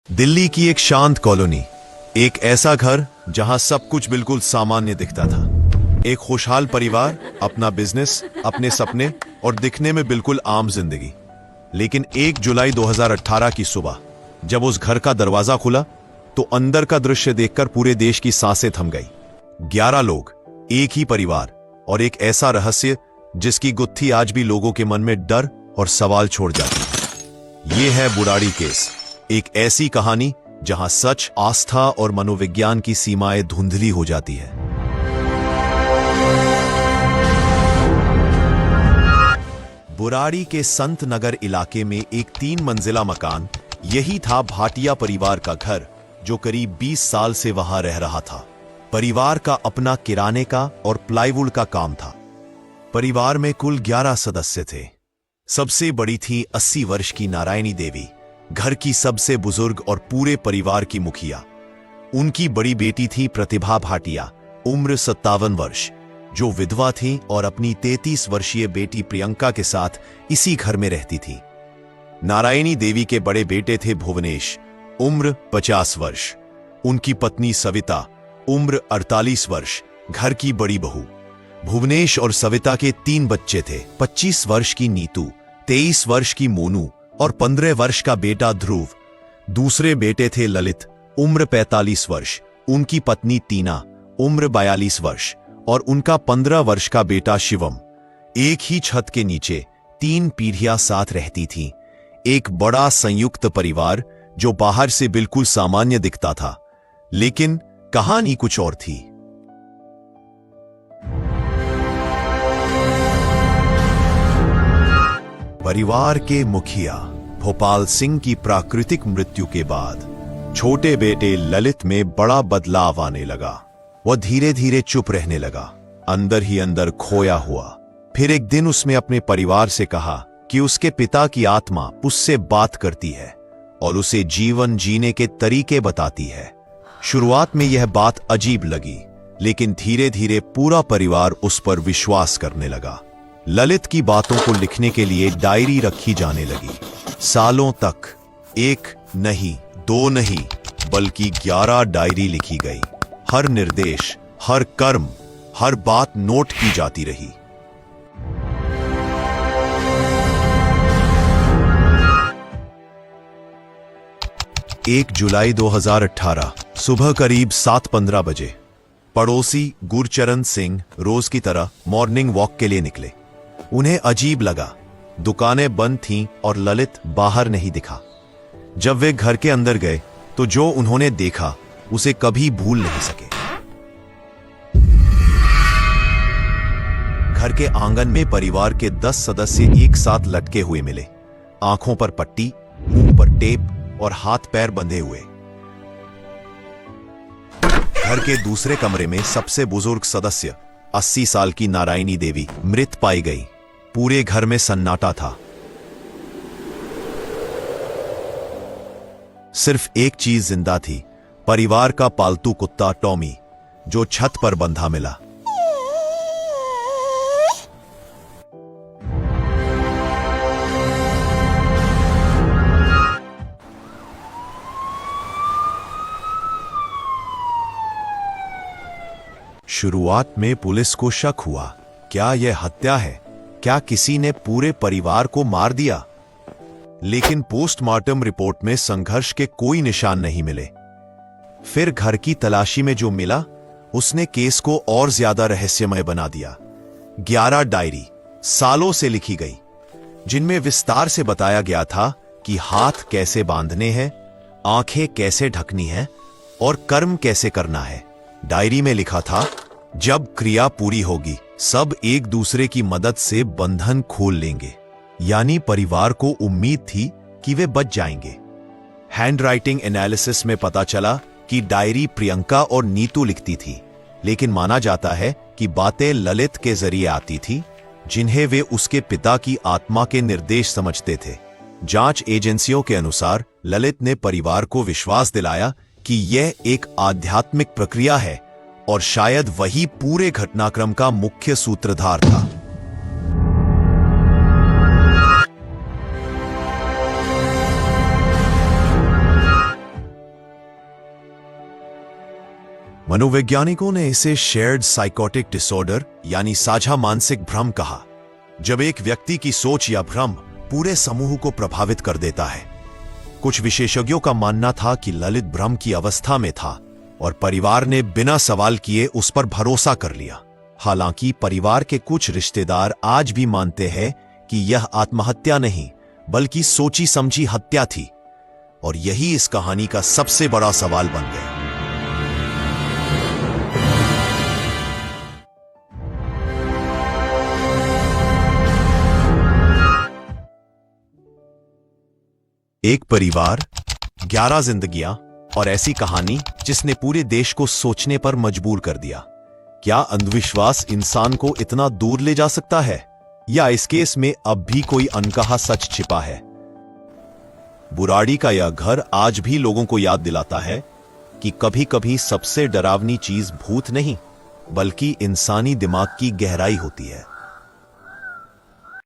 दिल्ली की एक शांत कॉलोनी, एक ऐसा घर जहां सब कुछ बिल्कुल सामान्य दिखता था। एक खुशहाल परिवार, अपना बिजनेस, अपने सपने और दिखने में बिल्कुल आम जिंदगी। लेकिन 1 जुलाई 2018 की सुबह जब उस घर का दरवाजा खुला तो अंदर का दृश्य देखकर पूरे देश की सांसें थम गई। 11 लोग, एक ही परिवार और एक ऐसा रहस्य जिसकी गुत्थी आज भी लोगों के मन में डर और सवाल छोड़ जाती है। यह है बुराड़ी केस, एक ऐसी कहानी जहां सच, आस्था और मनोविज्ञान की सीमाएं धुंधली हो जाती है। बुराड़ी के संत नगर इलाके में एक 3 मंजिला मकान, यही था भाटिया परिवार का घर जो करीब 20 साल से वहां रह रहा था। परिवार का अपना किराने का और प्लाईवुड का काम था। परिवार में कुल 11 सदस्य थे। सबसे बड़ी थी 80 वर्ष की नारायणी देवी, घर की सबसे बुजुर्ग और पूरे परिवार की मुखिया। उनकी बड़ी बेटी थी प्रतिभा भाटिया, उम्र 57 वर्ष, जो विधवा थी और अपनी 33 वर्षीय बेटी प्रियंका के साथ इसी घर में रहती थी। नारायणी देवी के बड़े बेटे थे भुवनेश, उम्र 50 वर्ष, उनकी पत्नी सविता, उम्र 48 वर्ष, घर की बड़ी बहू। भुवनेश और सविता के 3 बच्चे थे, 25 वर्ष की नीतू, 23 वर्ष की मोनू और 15 वर्ष का बेटा ध्रुव। दूसरे बेटे थे ललित, उम्र 45 वर्ष, उनकी पत्नी टीना, उम्र 42 वर्ष और उनका 15 वर्ष का बेटा शिवम। एक ही छत के नीचे 3 पीढ़ियां साथ रहती थीं। एक बड़ा संयुक्त परिवार जो बाहर से बिल्कुल सामान्य दिखता था, लेकिन कहानी कुछ और थी। परिवार के मुखिया भोपाल सिंह की प्राकृतिक मृत्यु के बाद छोटे बेटे ललित में बड़ा बदलाव आने लगा। वह धीरे धीरे चुप रहने लगा, अंदर ही अंदर खोया हुआ। फिर एक दिन उसने अपने परिवार से कहा कि उसके पिता की आत्मा उससे बात करती है और उसे जीवन जीने के तरीके बताती है। शुरुआत में यह बात अजीब लगी, लेकिन धीरे धीरे पूरा परिवार उस पर विश्वास करने लगा। ललित की बातों को लिखने के लिए डायरी रखी जाने लगी। सालों तक 1 नहीं, 2 नहीं, बल्कि 11 डायरी लिखी गई। हर निर्देश, हर कर्म, हर बात नोट की जाती रही। एक जुलाई 2018 सुबह करीब 7:15 बजे पड़ोसी गुरचरण सिंह रोज की तरह मॉर्निंग वॉक के लिए निकले। उन्हें अजीब लगा, दुकानें बंद थीं और ललित बाहर नहीं दिखा। जब वे घर के अंदर गए तो जो उन्होंने देखा उसे कभी भूल नहीं सके। घर के आंगन में परिवार के 10 सदस्य एक साथ लटके हुए मिले, आंखों पर पट्टी, मुंह पर टेप और हाथ पैर बंधे हुए। घर के दूसरे कमरे में सबसे बुजुर्ग सदस्य 80 साल की नारायणी देवी मृत पाई गई। पूरे घर में सन्नाटा था। सिर्फ एक चीज जिंदा थी, परिवार का पालतू कुत्ता टॉमी, जो छत पर बंधा मिला। शुरुआत में पुलिस को शक हुआ, क्या यह हत्या है? क्या किसी ने पूरे परिवार को मार दिया? लेकिन पोस्टमार्टम रिपोर्ट में संघर्ष के कोई निशान नहीं मिले। फिर घर की तलाशी में जो मिला उसने केस को और ज्यादा रहस्यमय बना दिया। 11 डायरी सालों से लिखी गई, जिनमें विस्तार से बताया गया था कि हाथ कैसे बांधने हैं, आंखें कैसे ढकनी हैं और कर्म कैसे करना है। डायरी में लिखा था, जब क्रिया पूरी होगी सब एक दूसरे की मदद से बंधन खोल लेंगे। यानी परिवार को उम्मीद थी कि वे बच जाएंगे। हैंडराइटिंग एनालिसिस में पता चला कि डायरी प्रियंका और नीतू लिखती थी, लेकिन माना जाता है कि बातें ललित के जरिए आती थी, जिन्हें वे उसके पिता की आत्मा के निर्देश समझते थे। जांच एजेंसियों के अनुसार ललित ने परिवार को विश्वास दिलाया कि यह एक आध्यात्मिक प्रक्रिया है और शायद वही पूरे घटनाक्रम का मुख्य सूत्रधार था। मनोवैज्ञानिकों ने इसे शेयर्ड साइकोटिक डिसऑर्डर यानी साझा मानसिक भ्रम कहा, जब एक व्यक्ति की सोच या भ्रम पूरे समूह को प्रभावित कर देता है। कुछ विशेषज्ञों का मानना था कि ललित भ्रम की अवस्था में था और परिवार ने बिना सवाल किए उस पर भरोसा कर लिया। हालांकि परिवार के कुछ रिश्तेदार आज भी मानते हैं कि यह आत्महत्या नहीं बल्कि सोची समझी हत्या थी, और यही इस कहानी का सबसे बड़ा सवाल बन गया। एक परिवार, 11 जिंदगियां और ऐसी कहानी जिसने पूरे देश को सोचने पर मजबूर कर दिया। क्या अंधविश्वास इंसान को इतना दूर ले जा सकता है, या इस केस में अब भी कोई अनकहा सच छिपा है? बुराड़ी का यह घर आज भी लोगों को याद दिलाता है कि कभी कभी सबसे डरावनी चीज भूत नहीं बल्कि इंसानी दिमाग की गहराई होती है।